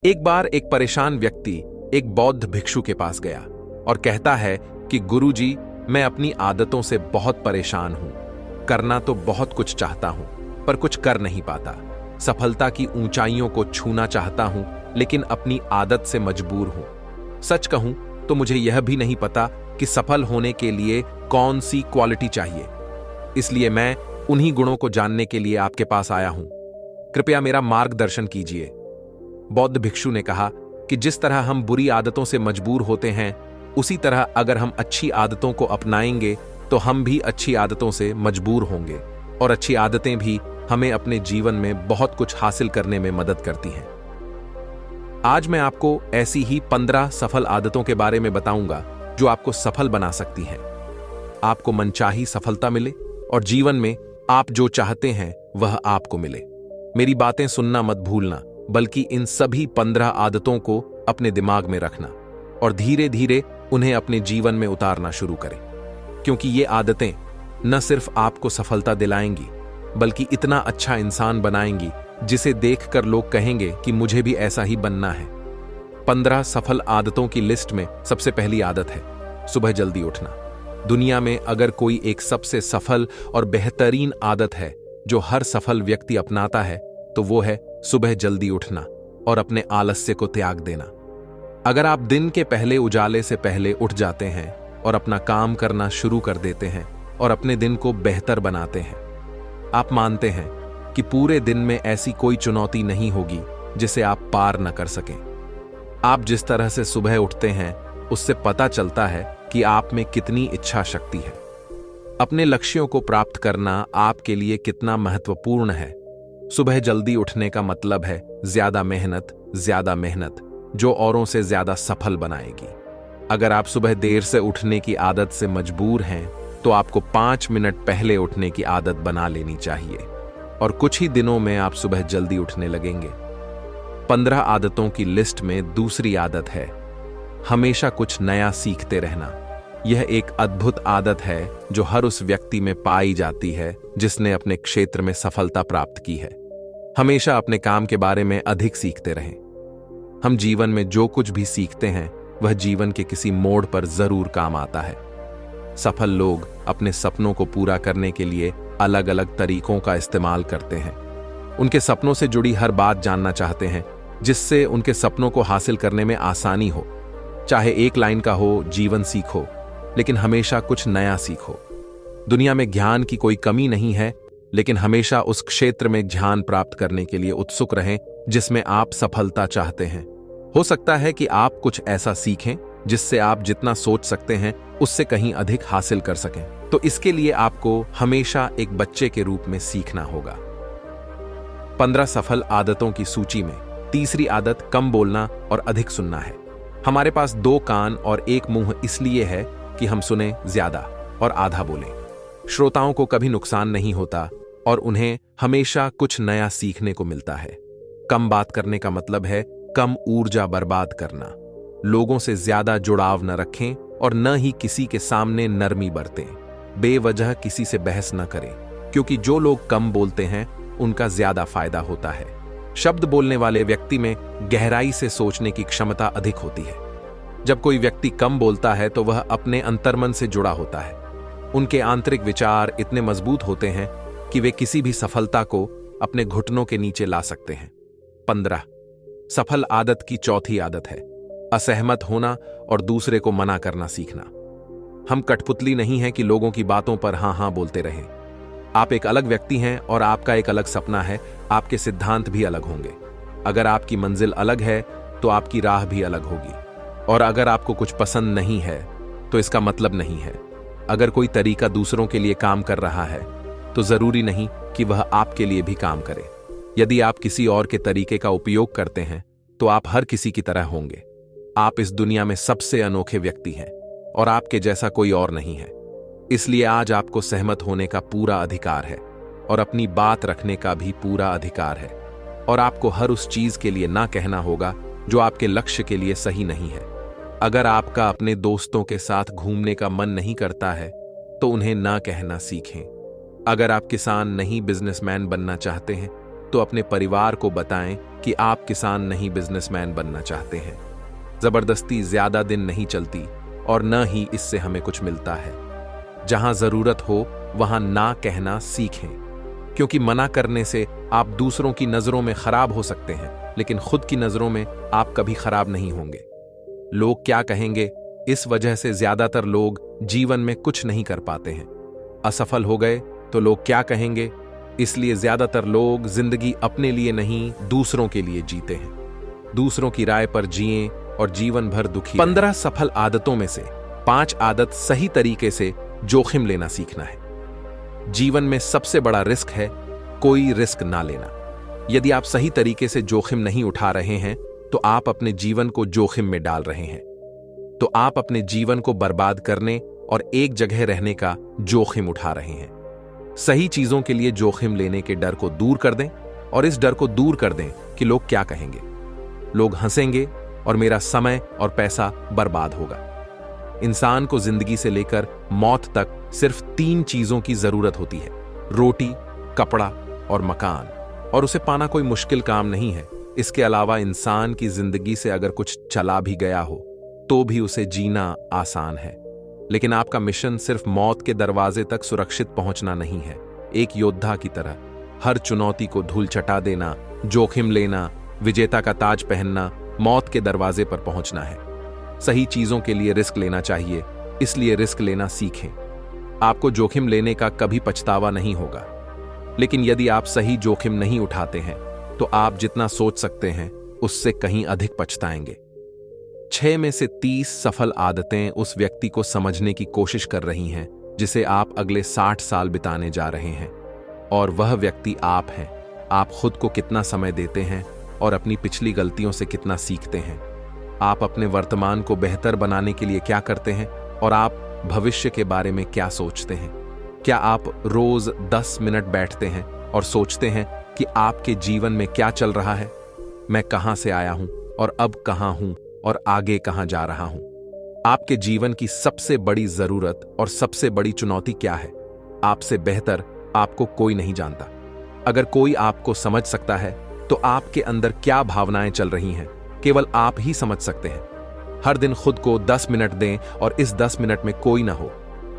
एक बार एक परेशान व्यक्ति एक बौद्ध भिक्षु के पास गया और कहता है कि गुरुजी, मैं अपनी आदतों से बहुत परेशान हूं। करना तो बहुत कुछ चाहता हूं, पर कुछ कर नहीं पाता। सफलता की ऊंचाइयों को छूना चाहता हूं, लेकिन अपनी आदत से मजबूर हूं। सच कहूं तो मुझे यह भी नहीं पता कि सफल होने के लिए कौन सी क्वालिटी चाहिए। इसलिए मैं उन्हीं गुणों को जानने के लिए आपके पास आया हूं। कृपया मेरा मार्गदर्शन कीजिए। बौद्ध भिक्षु ने कहा कि जिस तरह हम बुरी आदतों से मजबूर होते हैं, उसी तरह अगर हम अच्छी आदतों को अपनाएंगे तो हम भी अच्छी आदतों से मजबूर होंगे, और अच्छी आदतें भी हमें अपने जीवन में बहुत कुछ हासिल करने में मदद करती हैं। आज मैं आपको ऐसी ही 15 सफल आदतों के बारे में बताऊंगा जो आपको सफल बना सकती हैं। आपको मनचाही सफलता मिले और जीवन में आप जो चाहते हैं वह आपको मिले। मेरी बातें सुनना मत भूलना, बल्कि इन सभी 15 आदतों को अपने दिमाग में रखना और धीरे धीरे उन्हें अपने जीवन में उतारना शुरू करें, क्योंकि ये आदतें न सिर्फ आपको सफलता दिलाएंगी, बल्कि इतना अच्छा इंसान बनाएंगी जिसे देखकर लोग कहेंगे कि मुझे भी ऐसा ही बनना है। 15 सफल आदतों की लिस्ट में सबसे पहली आदत है सुबह जल्दी उठना। दुनिया में अगर कोई एक सबसे सफल और बेहतरीन आदत है जो हर सफल व्यक्ति अपनाता है, तो वो है सुबह जल्दी उठना और अपने आलस्य को त्याग देना। अगर आप दिन के पहले उजाले से पहले उठ जाते हैं और अपना काम करना शुरू कर देते हैं और अपने दिन को बेहतर बनाते हैं, आप मानते हैं कि पूरे दिन में ऐसी कोई चुनौती नहीं होगी जिसे आप पार न कर सकें। आप जिस तरह से सुबह उठते हैं उससे पता चलता है कि आप में कितनी इच्छा शक्ति है। अपने लक्ष्यों को प्राप्त करना आपके लिए कितना महत्वपूर्ण है। सुबह जल्दी उठने का मतलब है ज्यादा मेहनत जो औरों से ज्यादा सफल बनाएगी। अगर आप सुबह देर से उठने की आदत से मजबूर हैं, तो आपको 5 मिनट पहले उठने की आदत बना लेनी चाहिए और कुछ ही दिनों में आप सुबह जल्दी उठने लगेंगे। 15 आदतों की लिस्ट में दूसरी आदत है हमेशा कुछ नया सीखते रहना। यह एक अद्भुत आदत है जो हर उस व्यक्ति में पाई जाती है जिसने अपने क्षेत्र में सफलता प्राप्त की है। हमेशा अपने काम के बारे में अधिक सीखते रहें। हम जीवन में जो कुछ भी सीखते हैं वह जीवन के किसी मोड़ पर जरूर काम आता है। सफल लोग अपने सपनों को पूरा करने के लिए अलग अलग तरीकों का इस्तेमाल करते हैं। उनके सपनों से जुड़ी हर बात जानना चाहते हैं, जिससे उनके सपनों को हासिल करने में आसानी हो। चाहे एक लाइन का हो, जीवन सीखो, लेकिन हमेशा कुछ नया सीखो। दुनिया में ज्ञान की कोई कमी नहीं है, लेकिन हमेशा उस क्षेत्र में ज्ञान प्राप्त करने के लिए उत्सुक रहें जिसमें आप सफलता चाहते हैं। हो सकता है कि आप कुछ ऐसा सीखें जिससे आप जितना सोच सकते हैं उससे कहीं अधिक हासिल कर सकें। तो इसके लिए आपको हमेशा एक बच्चे के रूप में सीखना होगा। 15 सफल आदतों की सूची में तीसरी आदत कम बोलना और अधिक सुनना है। हमारे पास 2 कान और 1 मुंह इसलिए है कि हम सुने ज्यादा और आधा बोलें। श्रोताओं को कभी नुकसान नहीं होता और उन्हें हमेशा कुछ नया सीखने को मिलता है। कम बात करने का मतलब है कम ऊर्जा बर्बाद करना। लोगों से ज्यादा जुड़ाव न रखें और न ही किसी के सामने नरमी बरतें। बेवजह किसी से बहस न करें, क्योंकि जो लोग कम बोलते हैं उनका ज्यादा फायदा होता है। शब्द बोलने वाले व्यक्ति में गहराई से सोचने की क्षमता अधिक होती है। जब कोई व्यक्ति कम बोलता है तो वह अपने अंतर्मन से जुड़ा होता है। उनके आंतरिक विचार इतने मजबूत होते हैं कि वे किसी भी सफलता को अपने घुटनों के नीचे ला सकते हैं। 15 सफल आदत की चौथी आदत है असहमत होना और दूसरे को मना करना सीखना। हम कठपुतली नहीं हैं कि लोगों की बातों पर हां हां बोलते रहें। आप एक अलग व्यक्ति हैं और आपका एक अलग सपना है। आपके सिद्धांत भी अलग होंगे। अगर आपकी मंजिल अलग है तो आपकी राह भी अलग होगी। और अगर आपको कुछ पसंद नहीं है तो इसका मतलब नहीं है। अगर कोई तरीका दूसरों के लिए काम कर रहा है तो जरूरी नहीं कि वह आपके लिए भी काम करे। यदि आप किसी और के तरीके का उपयोग करते हैं तो आप हर किसी की तरह होंगे। आप इस दुनिया में सबसे अनोखे व्यक्ति हैं और आपके जैसा कोई और नहीं है। इसलिए आज आपको सहमत होने का पूरा अधिकार है और अपनी बात रखने का भी पूरा अधिकार है। और आपको हर उस चीज के लिए ना कहना होगा जो आपके लक्ष्य के लिए सही नहीं है। अगर आपका अपने दोस्तों के साथ घूमने का मन नहीं करता है तो उन्हें ना कहना सीखें। अगर आप किसान नहीं बिजनेसमैन बनना चाहते हैं तो अपने परिवार को बताएं कि आप किसान नहीं बिजनेसमैन बनना चाहते हैं। जबरदस्ती ज्यादा दिन नहीं चलती और न ही इससे हमें कुछ मिलता है। जहां जरूरत हो वहां ना कहना सीखें, क्योंकि मना करने से आप दूसरों की नजरों में खराब हो सकते हैं, लेकिन खुद की नजरों में आप कभी खराब नहीं होंगे। लोग क्या कहेंगे, इस वजह से ज्यादातर लोग जीवन में कुछ नहीं कर पाते हैं। असफल हो गए तो लोग क्या कहेंगे, इसलिए ज्यादातर लोग जिंदगी अपने लिए नहीं दूसरों के लिए जीते हैं। दूसरों की राय पर जिएं और जीवन भर दुखी। 15 सफल आदतों में से 5 आदत सही तरीके से जोखिम लेना सीखना है। जीवन में सबसे बड़ा रिस्क है कोई रिस्क ना लेना। यदि आप सही तरीके से जोखिम नहीं उठा रहे हैं तो आप अपने जीवन को जोखिम में डाल रहे हैं। तो आप अपने जीवन को बर्बाद करने और एक जगह रहने का जोखिम उठा रहे हैं। सही चीजों के लिए जोखिम लेने के डर को दूर कर दें और इस डर को दूर कर दें कि लोग क्या कहेंगे। लोग हंसेंगे और मेरा समय और पैसा बर्बाद होगा। इंसान को जिंदगी से लेकर मौत तक सिर्फ 3 चीजों की जरूरत होती है, रोटी, कपड़ा और मकान, और उसे पाना कोई मुश्किल काम नहीं है। इसके अलावा इंसान की जिंदगी से अगर कुछ चला भी गया हो तो भी उसे जीना आसान है। लेकिन आपका मिशन सिर्फ मौत के दरवाजे तक सुरक्षित पहुंचना नहीं है। एक योद्धा की तरह हर चुनौती को धूल चटा देना, जोखिम लेना, विजेता का ताज पहनना, मौत के दरवाजे पर पहुंचना है। सही चीजों के लिए रिस्क लेना चाहिए, इसलिए रिस्क लेना सीखें। आपको जोखिम लेने का कभी पछतावा नहीं होगा, लेकिन यदि आप सही जोखिम नहीं उठाते हैं तो आप जितना सोच सकते हैं उससे कहीं अधिक पछताएंगे। 6 में से 30 सफल आदतें उस व्यक्ति को समझने की कोशिश कर रही हैं जिसे आप अगले 60 साल बिताने जा रहे हैं, और वह व्यक्ति आप हैं। आप खुद को कितना समय देते हैं और अपनी पिछली गलतियों से कितना सीखते हैं। आप अपने वर्तमान को बेहतर बनाने के लिए क्या करते हैं और आप भविष्य के बारे में क्या सोचते हैं। क्या आप रोज 10 मिनट बैठते हैं और सोचते हैं कि आपके जीवन में क्या चल रहा है, मैं कहां से आया हूं और अब कहां हूं और आगे कहां जा रहा हूं। आपके जीवन की सबसे बड़ी जरूरत और सबसे बड़ी चुनौती क्या है? आपसे बेहतर आपको कोई नहीं जानता। अगर कोई आपको समझ सकता है तो आपके अंदर क्या भावनाएं चल रही हैं केवल आप ही समझ सकते हैं। हर दिन खुद को 10 मिनट दें और इस 10 मिनट में कोई ना हो,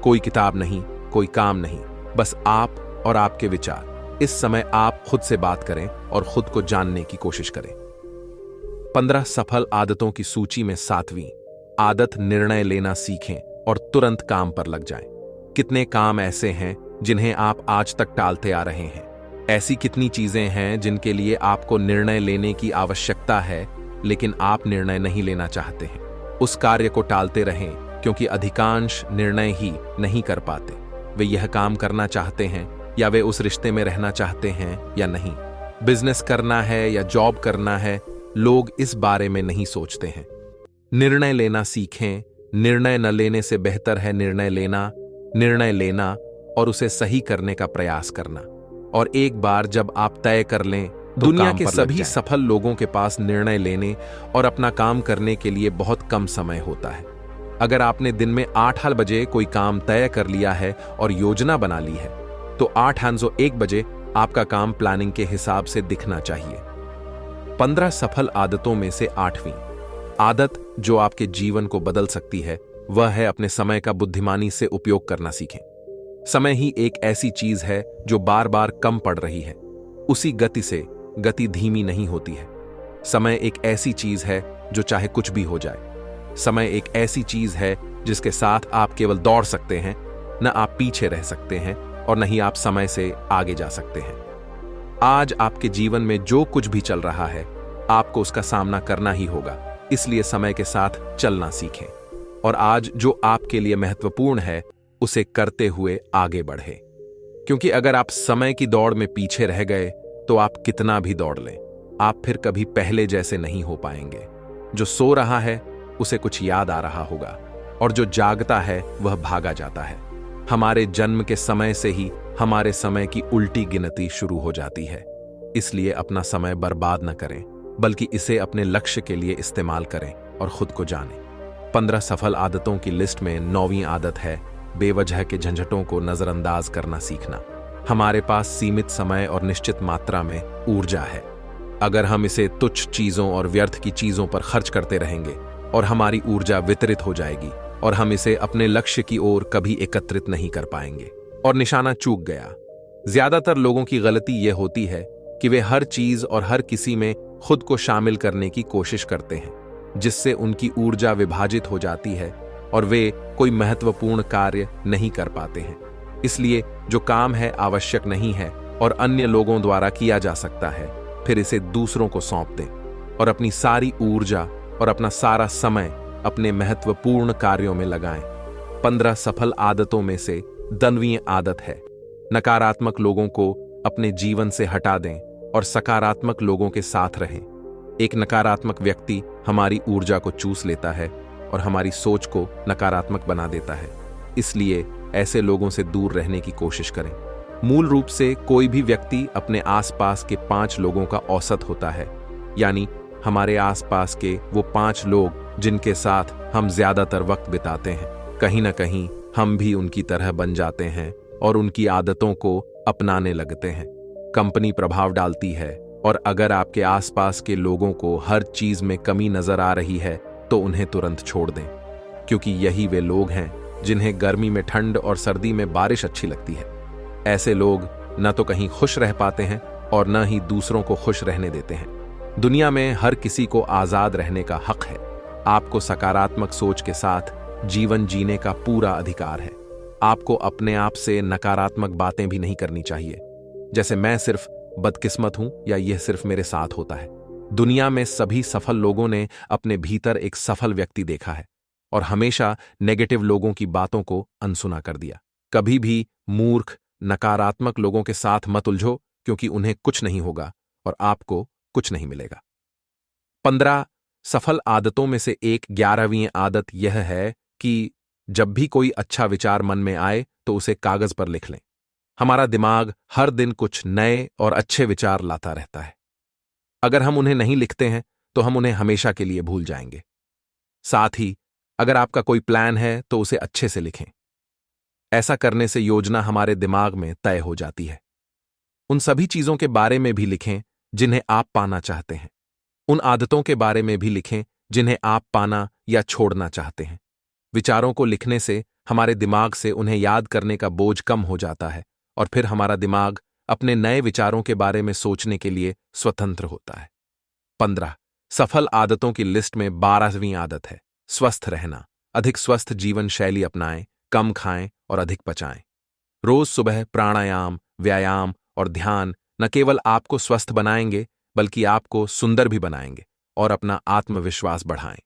कोई किताब नहीं, कोई काम नहीं, बस आप और आपके विचार। इस समय आप खुद से बात करें और खुद को जानने की कोशिश करें। 15 सफल आदतों की सूची में 7वीं आदत, निर्णय लेना सीखें और तुरंत काम पर लग जाएं। कितने काम ऐसे हैं जिन्हें आप आज तक टालते आ रहे हैं? ऐसी कितनी चीजें हैं जिनके लिए आपको निर्णय लेने की आवश्यकता है लेकिन आप निर्णय नहीं लेना चाहते हैं? उस कार्य को टालते रहें, क्योंकि अधिकांश निर्णय ही नहीं कर पाते। वे यह काम करना चाहते हैं या वे उस रिश्ते में रहना चाहते हैं या नहीं। बिजनेस करना है या जॉब करना है, लोग इस बारे में नहीं सोचते हैं। निर्णय लेना सीखें। निर्णय न लेने से बेहतर है निर्णय लेना और उसे सही करने का प्रयास करना। और एक बार जब आप तय कर लें, दुनिया के सभी सफल लोगों के पास निर्णय लेने और अपना काम करने के लिए बहुत कम समय होता है। अगर आपने दिन में 8 बजे कोई काम तय कर लिया है और योजना बना ली है, तो 8:01 बजे आपका काम प्लानिंग के हिसाब से दिखना चाहिए। 15 सफल आदतों में से 8वीं आदत जो आपके जीवन को बदल सकती है, वह है अपने समय का बुद्धिमानी से उपयोग करना सीखें। समय ही एक ऐसी चीज है जो बार बार कम पड़ रही है। उसी गति से गति धीमी नहीं होती है। समय एक ऐसी चीज है जो चाहे कुछ भी हो जाए। समय एक ऐसी चीज है जिसके साथ आप केवल दौड़ सकते हैं, न आप पीछे रह सकते हैं और न ही आप समय से आगे जा सकते हैं। आज आपके जीवन में जो कुछ भी चल रहा है, आपको उसका सामना करना ही होगा। इसलिए समय के साथ चलना सीखें और आज जो आपके लिए महत्वपूर्ण है उसे करते हुए आगे बढ़े। क्योंकि अगर आप समय की दौड़ में पीछे रह गए तो आप कितना भी दौड़ लें, आप फिर कभी पहले जैसे नहीं हो पाएंगे। जो सो रहा है उसे कुछ याद आ रहा होगा और जो जागता है वह भागा जाता है। हमारे जन्म के समय से ही हमारे समय की उल्टी गिनती शुरू हो जाती है। इसलिए अपना समय बर्बाद न करें, बल्कि इसे अपने लक्ष्य के लिए इस्तेमाल करें और खुद को जानें। 15 सफल आदतों की लिस्ट में 9वीं आदत है बेवजह के झंझटों को नजरअंदाज करना सीखना। हमारे पास सीमित समय और निश्चित मात्रा में ऊर्जा है। अगर हम इसे तुच्छ चीजों और व्यर्थ की चीजों पर खर्च करते रहेंगे और हमारी ऊर्जा वितरित हो जाएगी और हम इसे अपने लक्ष्य की ओर कभी एकत्रित नहीं कर पाएंगे और निशाना चूक गया। ज्यादातर लोगों की गलती यह होती है कि वे हर चीज और हर किसी में खुद को शामिल करने की कोशिश करते हैं, जिससे उनकी ऊर्जा विभाजित हो जाती है और वे कोई महत्वपूर्ण कार्य नहीं कर पाते हैं। इसलिए जो काम है आवश्यक नहीं है और अन्य लोगों द्वारा किया जा सकता है, फिर इसे दूसरों को सौंप दें और अपनी सारी ऊर्जा और अपना सारा समय अपने महत्वपूर्ण कार्यों में लगाएं। 15 सफल आदतों में से 10वीं आदत है, नकारात्मक लोगों को अपने जीवन से हटा दें और सकारात्मक लोगों के साथ रहें। एक नकारात्मक व्यक्ति हमारी ऊर्जा को चूस लेता है और हमारी सोच को नकारात्मक बना देता है। इसलिए ऐसे लोगों से दूर रहने की कोशिश करें। मूल रूप से कोई भी व्यक्ति अपने आसपास के 5 लोगों का औसत होता है, यानी हमारे आसपास के वो 5 लोग जिनके साथ हम ज्यादातर वक्त बिताते हैं। कहीं ना कहीं हम भी उनकी तरह बन जाते हैं और उनकी आदतों को अपनाने लगते हैं। कंपनी प्रभाव डालती है और अगर आपके आसपास के लोगों को हर चीज में कमी नजर आ रही है तो उन्हें तुरंत छोड़ दें, क्योंकि यही वे लोग हैं जिन्हें गर्मी में ठंड और सर्दी में बारिश अच्छी लगती है। ऐसे लोग न तो कहीं खुश रह पाते हैं और न ही दूसरों को खुश रहने देते हैं। दुनिया में हर किसी को आजाद रहने का हक है। आपको सकारात्मक सोच के साथ जीवन जीने का पूरा अधिकार है। आपको अपने आप से नकारात्मक बातें भी नहीं करनी चाहिए, जैसे मैं सिर्फ बदकिस्मत हूं या यह सिर्फ मेरे साथ होता है। दुनिया में सभी सफल लोगों ने अपने भीतर एक सफल व्यक्ति देखा है और हमेशा नेगेटिव लोगों की बातों को अनसुना कर दिया। कभी भी मूर्ख नकारात्मक लोगों के साथ मत उलझो, क्योंकि उन्हें कुछ नहीं होगा और आपको कुछ नहीं मिलेगा। 15 सफल आदतों में से एक 11वीं आदत यह है कि जब भी कोई अच्छा विचार मन में आए तो उसे कागज पर लिख लें। हमारा दिमाग हर दिन कुछ नए और अच्छे विचार लाता रहता है। अगर हम उन्हें नहीं लिखते हैं तो हम उन्हें हमेशा के लिए भूल जाएंगे। साथ ही अगर आपका कोई प्लान है तो उसे अच्छे से लिखें। ऐसा करने से योजना हमारे दिमाग में तय हो जाती है। उन सभी चीजों के बारे में भी लिखें जिन्हें आप पाना चाहते हैं। उन आदतों के बारे में भी लिखें जिन्हें आप पाना या छोड़ना चाहते हैं। विचारों को लिखने से हमारे दिमाग से उन्हें याद करने का बोझ कम हो जाता है और फिर हमारा दिमाग अपने नए विचारों के बारे में सोचने के लिए स्वतंत्र होता है। 15 सफल आदतों की लिस्ट में 12वीं आदत है, स्वस्थ रहना। अधिक स्वस्थ जीवन शैली अपनाएं, कम खाएं और अधिक पचाएं। रोज सुबह प्राणायाम, व्यायाम और ध्यान न केवल आपको स्वस्थ बनाएंगे बल्कि आपको सुंदर भी बनाएंगे और अपना आत्मविश्वास बढ़ाएं।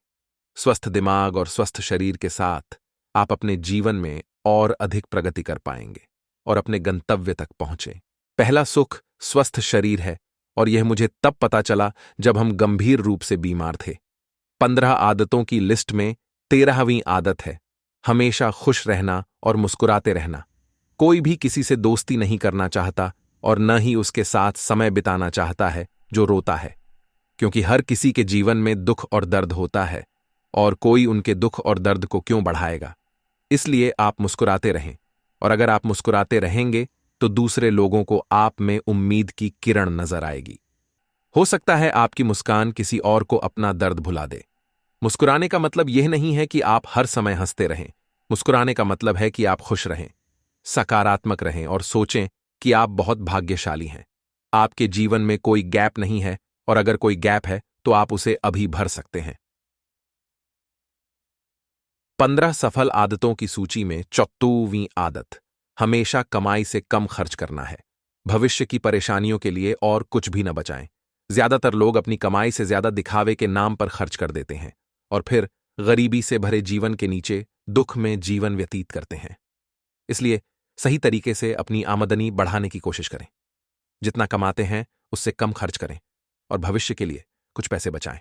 स्वस्थ दिमाग और स्वस्थ शरीर के साथ आप अपने जीवन में और अधिक प्रगति कर पाएंगे और अपने गंतव्य तक पहुंचे। पहला सुख स्वस्थ शरीर है और यह मुझे तब पता चला जब हम गंभीर रूप से बीमार थे। 15 आदतों की लिस्ट में 13वीं आदत है, हमेशा खुश रहना और मुस्कुराते रहना। कोई भी किसी से दोस्ती नहीं करना चाहता और न ही उसके साथ समय बिताना चाहता है जो रोता है, क्योंकि हर किसी के जीवन में दुख और दर्द होता है और कोई उनके दुख और दर्द को क्यों बढ़ाएगा। इसलिए आप मुस्कुराते रहें और अगर आप मुस्कुराते रहेंगे तो दूसरे लोगों को आप में उम्मीद की किरण नजर आएगी। हो सकता है आपकी मुस्कान किसी और को अपना दर्द भुला दे। मुस्कुराने का मतलब यह नहीं है कि आप हर समय हंसते रहें। मुस्कुराने का मतलब है कि आप खुश रहें, सकारात्मक रहें और सोचें कि आप बहुत भाग्यशाली हैं। आपके जीवन में कोई गैप नहीं है और अगर कोई गैप है तो आप उसे अभी भर सकते हैं। 15 सफल आदतों की सूची में 34वीं आदत, हमेशा कमाई से कम खर्च करना है। भविष्य की परेशानियों के लिए और कुछ भी न बचाएं। ज्यादातर लोग अपनी कमाई से ज्यादा दिखावे के नाम पर खर्च कर देते हैं और फिर गरीबी से भरे जीवन के नीचे दुख में जीवन व्यतीत करते हैं। इसलिए सही तरीके से अपनी आमदनी बढ़ाने की कोशिश करें। जितना कमाते हैं उससे कम खर्च करें और भविष्य के लिए कुछ पैसे बचाएं।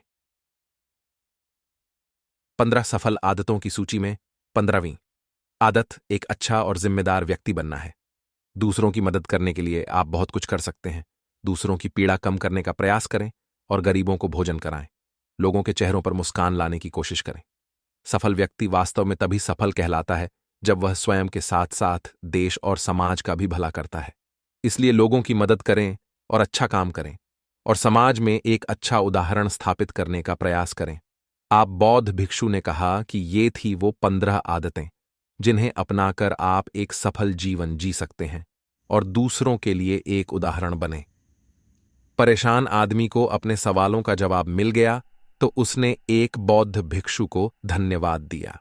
15 सफल आदतों की सूची में 15वीं आदत, एक अच्छा और जिम्मेदार व्यक्ति बनना है। दूसरों की मदद करने के लिए आप बहुत कुछ कर सकते हैं। दूसरों की पीड़ा कम करने का प्रयास करें और गरीबों को भोजन कराएं। लोगों के चेहरों पर मुस्कान लाने की कोशिश करें। सफल व्यक्ति वास्तव में तभी सफल कहलाता है जब वह स्वयं के साथ साथ देश और समाज का भी भला करता है। इसलिए लोगों की मदद करें और अच्छा काम करें और समाज में एक अच्छा उदाहरण स्थापित करने का प्रयास करें। आप बौद्ध भिक्षु ने कहा कि ये थी वो 15 आदतें जिन्हें अपनाकर आप एक सफल जीवन जी सकते हैं और दूसरों के लिए एक उदाहरण बने। परेशान आदमी को अपने सवालों का जवाब मिल गया तो उसने एक बौद्ध भिक्षु को धन्यवाद दिया।